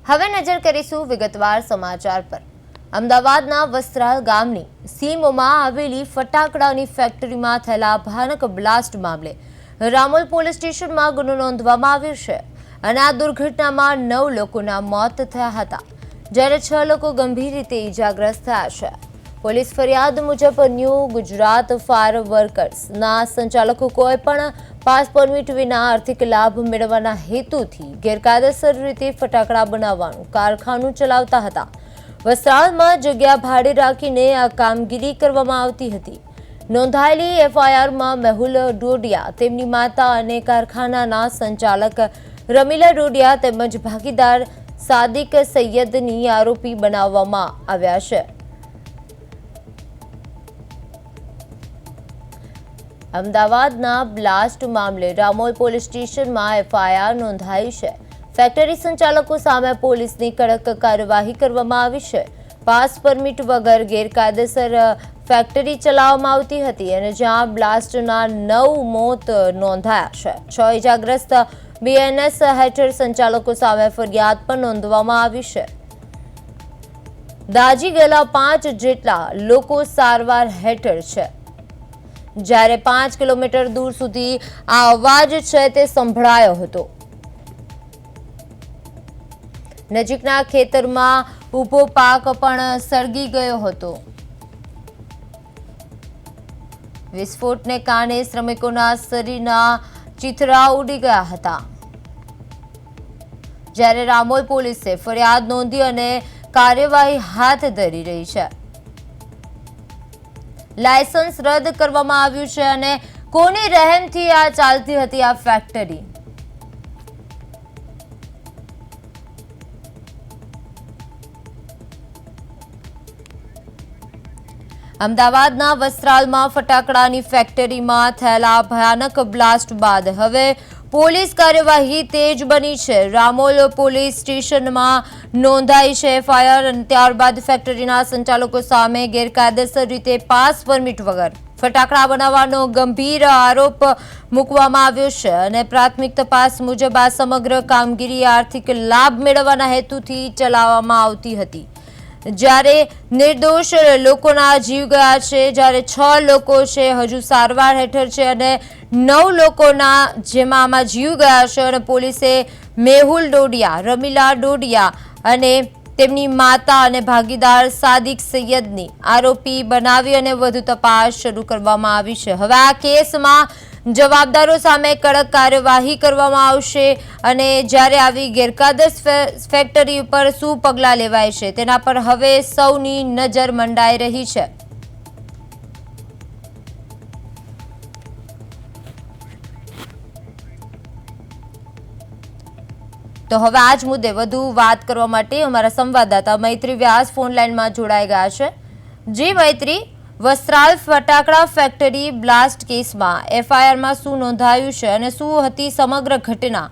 હવે નજર કરીશું વિગતવાર સમાચાર પર। અમદાવાદના વસ્ત્રાલ ગામની સીમમાં આવેલી ફટાકડાની ફેક્ટરીમાં થયેલા ભયાનક બ્લાસ્ટ મામલે રામોલ પોલીસ સ્ટેશનમાં ગુનો નોંધવામાં આવ્યો છે અને આ દુર્ઘટનામાં 9 લોકોના મોત થયા હતા, જ્યારે 6 લોકો ગંભીર રીતે ઈજાગ્રસ્ત થયા છે। પોલીસ ફરિયાદ મુજબ ન્યૂ ગુજરાત ફાયર વર્કર્સના સંચાલકો કોઈ પણ પાસ પરમિટ વિના આર્થિક લાભ મેળવવાના હેતુથી ગેરકાયદેસર રીતે ફટાકડા બનાવવાનું કારખાનું ચલાવતા હતા। વસ્ત્રાલમાં જગ્યા ભાડે રાખીને આ કામગીરી કરવામાં આવતી હતી। નોંધાયેલી એફઆઈઆરમાં મેહુલ ડોડિયા, તેમની માતા અને કારખાનાના સંચાલક રમીલા ડોડિયા તેમજ ભાગીદાર સાદિક સૈયદની આરોપી બનાવવામાં આવ્યા છે। અમદાવાદના બ્લાસ્ટ મામલે રામોલ પોલીસ સ્ટેશનમાં એફઆઈઆર નોંધાઈ છે। ફેક્ટરી સંચાલકો સામે પોલીસની કડક કાર્યવાહી કરવામાં આવી છે। પાસ પરમિટ વગર ગેરકાયદેસર ફેક્ટરી ચલાવવામાં આવતી હતી અને જ્યાં બ્લાસ્ટના 9 મોત નોંધાયા છે। 6 ઇજાગ્રસ્ત બીએનએસ હેઠળ સંચાલકો સામે ફરિયાદ પણ નોંધવામાં આવી છે। દાઝી ગયેલા 5 જેટલા લોકો સારવાર હેઠળ છે, જ્યારે 5 કિલોમીટર દૂર સુધી આ અવાજ છે તે સંભળાયો હતો। નજીકના ખેતરમાં ઊભો પાક પણ સળગી ગયો હતો। વિસ્ફોટને કારણે શ્રમિકોના શરીરના ચીથડા ઉડી ગયા હતા, જ્યારે રામોલ પોલીસે ફરિયાદ નોંધી અને કાર્યવાહી હાથ ધરી રહી છે। લાયસન્સ રદ કરવામાં આવ્યું છે અને કોની રહેમથી આ ચાલતી હતી આ ફેક્ટરી? અમદાવાદના વસ્ત્રાલમાં ફટાકડાની ફેક્ટરીમાં થયેલા ભયાનક બ્લાસ્ટ બાદ હવે પોલીસ કાર્યવાહી તેજ બની છે। રામોલ પોલીસ સ્ટેશનમાં નોંધાઈ છે એફઆઈઆર અને ત્યારબાદ ફેક્ટરીના સંચાલકો સામે ગેરકાયદેસર રીતે પાસ પરમિટ વગર ફટાકડા બનાવવાનો ગંભીર આરોપ મૂકવામાં આવ્યો છે અને પ્રાથમિક તપાસ મુજબ આ સમગ્ર કામગીરી આર્થિક લાભ મેળવવાના હેતુથી ચલાવવામાં આવતી હતી, જ્યારે નિર્દોષ લોકોના જીવ ગયા છે, જ્યારે 6 લોકો છે હજુ સારવાર હેઠળ છે અને 9 લોકોના જેમાં આમાં જીવ ગયા છે અને પોલીસે મેહુલ ડોડિયા, રમીલા ડોડિયા અને તેમની માતા અને ભાગીદાર સાદિક સૈયદની આરોપી બનાવી અને વધુ તપાસ શરૂ કરવામાં આવી છે। હવે આ કેસમાં જવાબદારો સામે કડક કાર્યવાહી કરવામાં આવશે અને જ્યારે આવી ગેરકાયદેસર ફેક્ટરી ઉપર શું પગલાં લેવાય છે તેના પર હવે સૌની નજર મંડાઈ રહી છે। તો હવે આ જ મુદ્દે વધુ વાત કરવા માટે અમારા સંવાદદાતા મૈત્રી વ્યાસ ફોન લાઈનમાં જોડાઈ ગયા છે। જી મૈત્રી, વસ્ત્રાલ ફટાકડા ફેક્ટરી બ્લાસ્ટ કેસમાં એફઆઈઆરમાં શું નોંધાયું છે અને શું હતી સમગ્ર ઘટના?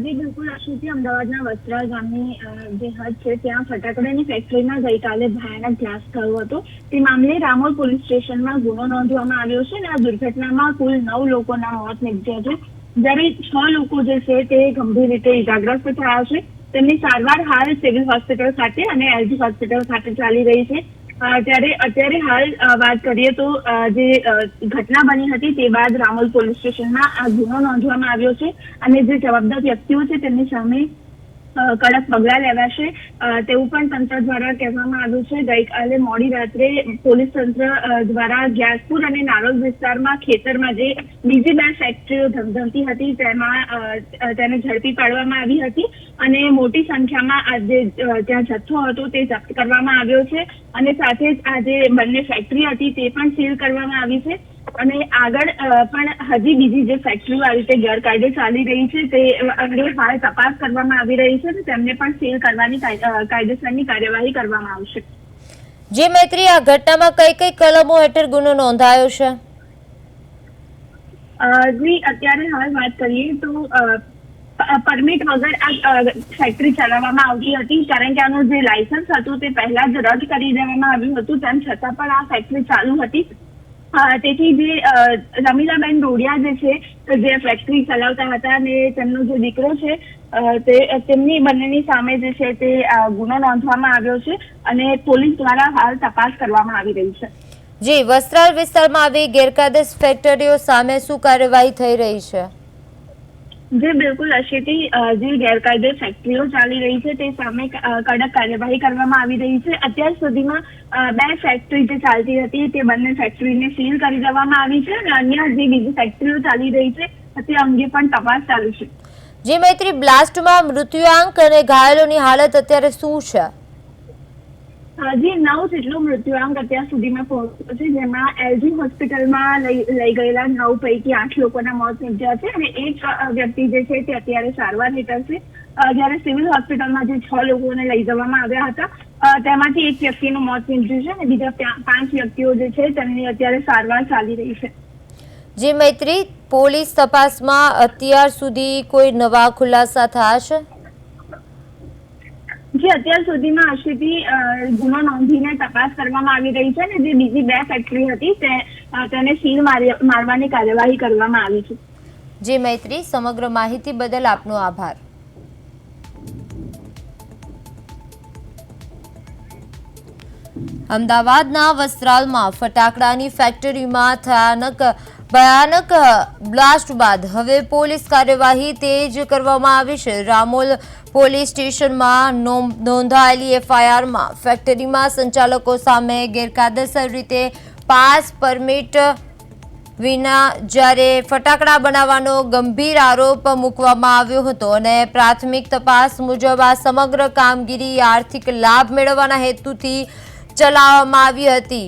જી બિલકુલ અશ્વિતી, અમદાવાદના વસ્ત્રાલ ગામની જે હદ છે ત્યાં ફટાકડાની ફેક્ટરીમાં ગઈકાલે ભયાનક બ્લાસ્ટ થયો હતો। તે મામલે રામોલ પોલીસ સ્ટેશનમાં ગુનો નોંધવામાં આવ્યો છે અને આ દુર્ઘટનામાં કુલ 9 લોકોના મોત નીપજ્યા છે, જ્યારે 6 લોકો જે છે તે ગંભીર રીતે ઇજાગ્રસ્ત થયા છે। તેમની સારવાર હાલ સિવિલ હોસ્પિટલ ખાતે અને એલજી હોસ્પિટલ ખાતે ચાલી રહી છે। ત્યારે અત્યારે હાલ વાત કરીએ તો જે ઘટના બની હતી તે બાદ રામોલ પોલીસ સ્ટેશનમાં આ ગુનો નોંધવામાં આવ્યો છે અને જે જવાબદાર વ્યક્તિઓ છે તેમની સામે કડક પગલાં લેવાશે તેવું પણ તંત્ર દ્વારા કહેવામાં આવ્યું છે। ગઈકાલે મોડી રાત્રે પોલીસ તંત્ર દ્વારા ગ્યાસપુર અને નારોલ વિસ્તારમાં ખેતરમાં જે બીજી 2 ફેક્ટરીઓ ધમધમતી હતી તેને ઝડપી પાડવામાં આવી હતી અને મોટી સંખ્યામાં આ જે ત્યાં જથ્થો હતો તે જપ્ત કરવામાં આવ્યો છે અને સાથે જ આ જે બંને ફેક્ટરી હતી તે પણ સીલ કરવામાં આવી છે અને આગળ પણ હજી બીજી જે ફેક્ટરીઓ આ રીતે ગેરકાયદે ચાલી રહી છે તે અંગે હાલ તપાસ કરવામાં આવી રહી છે, તેમને પણ સીલ કરવાની કાયદેસરની કાર્યવાહી કરવામાં આવશે। જી મૈત્રી, આ ઘટનામાં કઈ કલમો હેઠળ ગુનો નોંધાયો છે? જી અત્યારે હાલ વાત કરીએ તો પરમિટ વગર આ ફેક્ટરી ચલાવવામાં આવતી હતી, કારણ કે આનું જે લાયસન્સ હતું તે પહેલા જ રદ કરી દેવામાં આવ્યું હતું, તેમ છતાં પણ આ ફેક્ટરી ચાલુ હતી તેથી જે રમીલાબેન ડોડિયા જે છે જે ફેક્ટરી ચલાવતા હતા અને તેમનો જે દીકરો છે તેમની બંનેની સામે જે છે તે ગુનો નોંધવામાં આવ્યો છે અને પોલીસ દ્વારા હાલ તપાસ કરવામાં આવી રહી છે. જી, વસ્ત્રાલ વિસ્તારમાં આવી ગેરકાયદેસર ફેક્ટરીઓ સામે શું કાર્યવાહી થઈ રહી છે? જે બિલકુલ અશેતી જે ગેરકાયદે ફેક્ટરીઓ ચાલી રહી છે તે સામે કડક કાર્યવાહી કરવામાં આવી રહી છે. અત્યાર સુધીમાં 2 ફેક્ટરી જે ચાલતી હતી તે બંને ફેક્ટરીને સીલ કરી દેવામાં આવી છે અને અન્ય જે બીજી ફેક્ટરીઓ ચાલી રહી છે તે અંગે પણ તપાસ ચાલુ છે. જી મૈત્રી, બ્લાસ્ટમાં મૃત્યુઆંક અને ઘાયલોની હાલત અત્યારે શું છે? જે 9 જેટલો મૃત્યુઆંક અત્યાર સુધીમાં પહોંચ્યો છે, જેમાં એલજી હોસ્પિટલમાં લઈ ગયેલા 9 પૈકી 8 લોકોના મોત નીપજ્યા છે અને એક વ્યક્તિ જે છે તે અત્યારે સારવાર હેઠળ છે. જ્યારે સિવિલ હોસ્પિટલમાં જે 6 લોકોને લઈ જવામાં આવ્યા હતા તેમાંથી એક વ્યક્તિનું મોત નીપજ્યું છે અને બીજા 5 વ્યક્તિઓ જે છે તેમની અત્યારે સારવાર ચાલી રહી છે. જી મૈત્રી, પોલીસ તપાસમાં અત્યાર સુધી કોઈ નવા ખુલાસા થયા છે? જે અત્યાર સુધીમાં અશેતી ગુનો નોંધીને તપાસ કરવામાં આવી રહી છે અને જે બીજી 2 ફેક્ટરી હતી તેને સીલ મારવાની કાર્યવાહી કરવામાં આવી છે. જી મૈત્રી, સમગ્ર માહિતી બદલ આપનો આભાર. અમદાવાદના વસ્ત્રાલમાં ફટાકડાની ફેક્ટરીમાં ભયાનક બ્લાસ્ટ બાદ હવે પોલીસ કાર્યવાહી તેજ કરવામાં આવી છે. રામોલ પોલીસ સ્ટેશનમાં નોંધાયેલી એફઆઈઆરમાં ફેક્ટરીમાં સંચાલકો સામે ગેરકાયદેસર રીતે પાસ પરમિટ વિના જ્યારે ફટાકડા બનાવવાનો ગંભીર આરોપ મૂકવામાં આવ્યો હતો અને પ્રાથમિક તપાસ મુજબ આ સમગ્ર કામગીરી આર્થિક લાભ મેળવવાના હેતુથી ચલાવવામાં આવી હતી.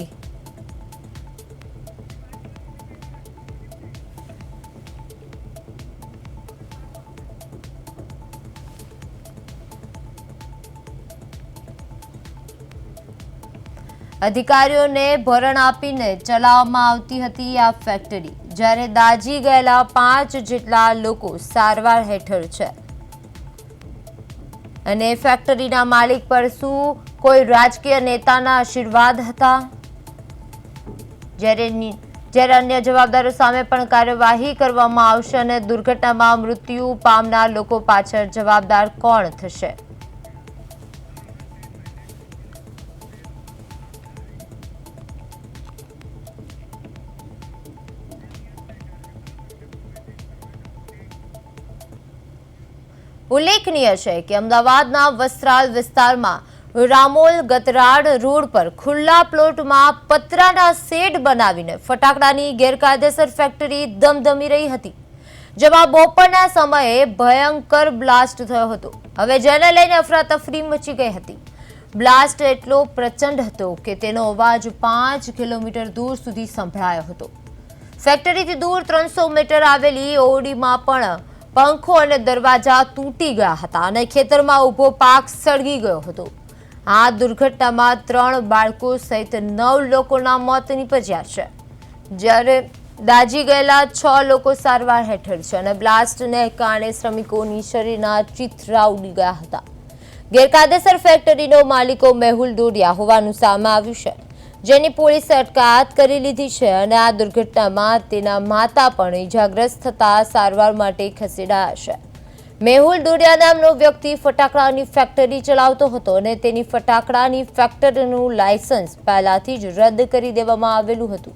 અધિકારીઓને ભરણ આપીને ચલાવવામાં આવતી હતી આ ફેક્ટરી, જ્યારે દાઝી ગયેલા 5 જેટલા લોકો સારવાર હેઠળ છે. અને ફેક્ટરીના માલિક પર શું કોઈ રાજકીય નેતાના આશીર્વાદ હતા? જ્યારે અન્ય જવાબદારો સામે પણ કાર્યવાહી કરવામાં આવશે અને દુર્ઘટનામાં મૃત્યુ પામનાર લોકો પાછળ જવાબદાર કોણ થશે? ઉલ્લેખનીય છે કે અમદાવાદના વસ્ત્રાલ વિસ્તારમાં રામોલ ગતરાડ રોડ પર ખુલ્લા પ્લોટમાં પતરાના શેડ બનાવીને ફટાકડાની ગેરકાયદેસર ફેક્ટરી ધમધમી રહી હતી, જેમાં બપોરના સમયે ભયંકર બ્લાસ્ટ થયો હતો. હવે જેને લઈને અફરાતફરી મચી ગઈ હતી. બ્લાસ્ટ એટલો પ્રચંડ હતો કે તેનો અવાજ 5 કિલોમીટર દૂર સુધી સંભળાયો હતો. ફેક્ટરીથી દૂર 300 મીટર આવેલી ઓડીમાં પણ પંખો અને દરવાજા તૂટી ગયા હતા અને ખેતરમાં ઊભો પાક સળગી ગયો હતો. આ દુર્ઘટનામાં 3 બાળકો સહિત 9 લોકોના મોત નીપજ્યા છે, જ્યારે દાઝી ગયેલા 6 લોકો સારવાર હેઠળ છે અને બ્લાસ્ટને કારણે શ્રમિકોની શરીરના ચીથરા ઉડી ગયા હતા. ગેરકાયદેસર ફેક્ટરીનો માલિકો મેહુલ ડોડિયા હોવાનું સામે આવ્યું છે, જેની પોલીસે અટકાયત કરી લીધી છે અને આ દુર્ઘટનામાં તેના માતા પણ ઇજાગ્રસ્ત થતા સારવાર માટે ખસેડાયા છે. મેહુલ ડોડિયા નામનો વ્યક્તિ ફટાકડાની ફેક્ટરી ચલાવતો હતો અને તેની ફટાકડાની ફેક્ટરીનું લાયસન્સ પહેલાથી જ રદ કરી દેવામાં આવેલું હતું.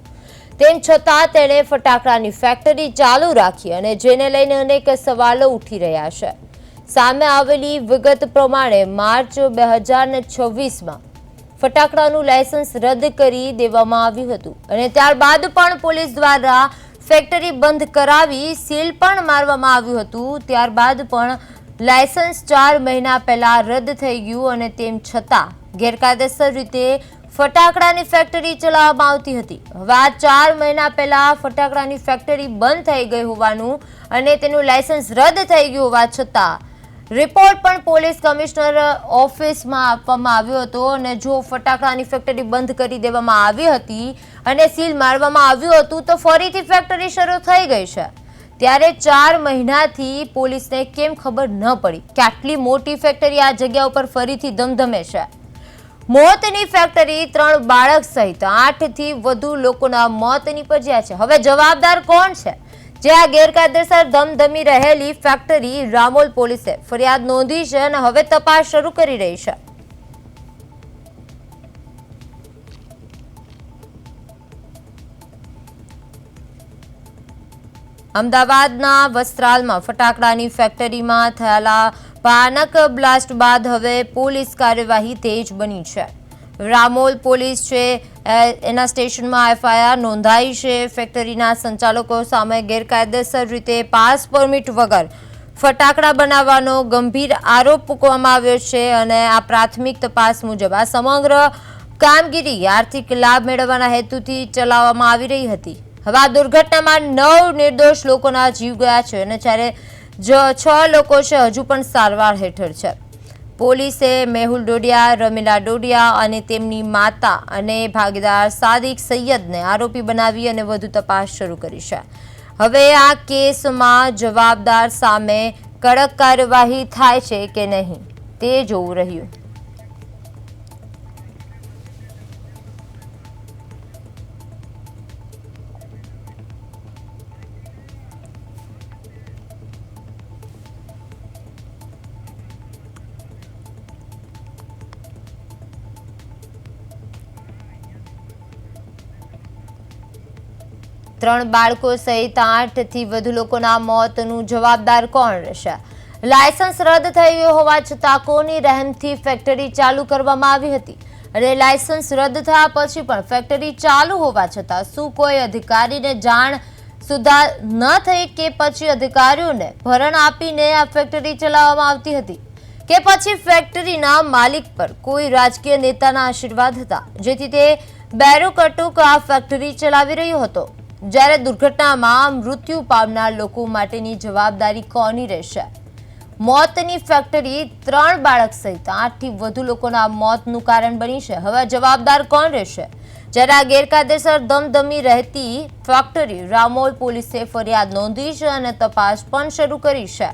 તેમ છતાં તેણે ફટાકડાની ફેક્ટરી ચાલુ રાખી અને જેને લઈને અનેક સવાલો ઉઠી રહ્યા છે. સામે આવેલી વિગત પ્રમાણે માર્ચ 2026માં ફટાકડાનું લાયસન્સ રદ કરી દેવામાં આવ્યું હતું અને ત્યારબાદ પણ પોલીસ દ્વારા ફેક્ટરી બંધ કરાવી સીલ પણ મારવામાં આવ્યું હતું. ત્યારબાદ પણ લાયસન્સ 4 મહિના પહેલા રદ થઈ ગયું અને તેમ છતાં ગેરકાયદેસર રીતે ફટાકડાની ફેક્ટરી ચલાવવામાં આવતી હતી. હવે આ 4 મહિના પહેલા ફટાકડાની ફેક્ટરી બંધ થઈ ગઈ હોવાનું અને તેનું લાયસન્સ રદ થઈ ગયું હોવા છતાં રિપોર્ટ પણ પોલીસ કમિશનર ઓફિસમાં આપવામાં આવ્યો હતો અને જો ફટાકડાની ફેક્ટરી બંધ કરી દેવામાં આવી હતી અને સીલ મારવામાં આવ્યું હતું તો ફરીથી ફેક્ટરી શરૂ થઈ ગઈ છે. ત્યારે 4 મહિનાથી પોલીસને કેમ ખબર ન પડી કે આટલી મોટી ફેક્ટરી આ જગ્યા ઉપર ફરીથી ધમધમે છે? મોતની ફેક્ટરી 3 બાળક સહિત 8 થી વધુ લોકોના મોત નીપજ્યા છે। હવે જવાબદાર કોણ છે? જે આ ગેરકાયદેસર ધમધમી રહેલી ફેક્ટરી રામોલ પોલીસે ફરિયાદ નોંધી છે અને હવે તપાસ શરૂ કરી રહી છે। અમદાવાદના વસ્ત્રાલમાં ફટાકડાની ફેક્ટરીમાં થયેલા ભયાનક બ્લાસ્ટ બાદ હવે પોલીસ કાર્યવાહી તેજ બની છે। રામોલ પોલીસ છે એના સ્ટેશનમાં એફઆઈઆર નોંધાઈ છે। ફેક્ટરીના સંચાલકો સામે ગેરકાયદેસર રીતે પાસ પરમિટ વગર ફટાકડા બનાવવાનો ગંભીર આરોપ મૂકવામાં આવ્યો છે અને આ પ્રાથમિક તપાસ મુજબ આ સમગ્ર કામગીરી આર્થિક લાભ મેળવવાના હેતુથી ચલાવવામાં આવી રહી હતી। હવે આ દુર્ઘટનામાં 9 નિર્દોષ લોકોના જીવ ગયા છે અને જ્યારે 6 લોકો છે હજુ પણ સારવાર હેઠળ છે। પોલીસે મેહુલ ડોડિયા, રમીલા ડોડિયા અને તેમની માતા અને ભાગીદાર સાદિક સૈયદને આરોપી બનાવી અને વધુ તપાસ શરૂ કરી છે। હવે આ કેસમાં જવાબદાર સામે કડક કાર્યવાહી થાય છે કે નહીં તે જોવું રહ્યું। ત્રણ બાળકો સહિત 8 થી વધુ લોકોના મોતનું જવાબદાર કોણ રહેશે? લાયસન્સ રદ થઈ ગયું હોવા છતાં કોની રહેમથી ફેક્ટરી ચાલુ કરવામાં આવી હતી અને લાયસન્સ રદ થયા પછી પણ ફેક્ટરી ચાલુ હોવા છતાં શું કોઈ અધિકારીને જાણ સુધા ન થઈ કે પછી અધિકારીઓને ભરણ આપીને આ ફેક્ટરી ચલાવવામાં આવતી હતી કે પછી ફેક્ટરીના માલિક પર કોઈ રાજકીય નેતાના આશીર્વાદ હતા જેથી તે બેરોકટોક આ ફેક્ટરી ચલાવી રહ્યો હતો? જ્યારે દુર્ઘટનામાં મૃત્યુ પામનાર લોકો માટેની જવાબદારી કોની રહેશે? મોતની ફેક્ટરી 3 બાળક સહિત 8 થી વધુ લોકોના મોતનું કારણ બની છે। હવે જવાબદાર કોણ રહેશે? જ્યારે આ ગેરકાયદેસર ધમધમી રહેતી ફેક્ટરી રામોલ પોલીસે ફરિયાદ નોંધી છે અને તપાસ પણ શરૂ કરી છે।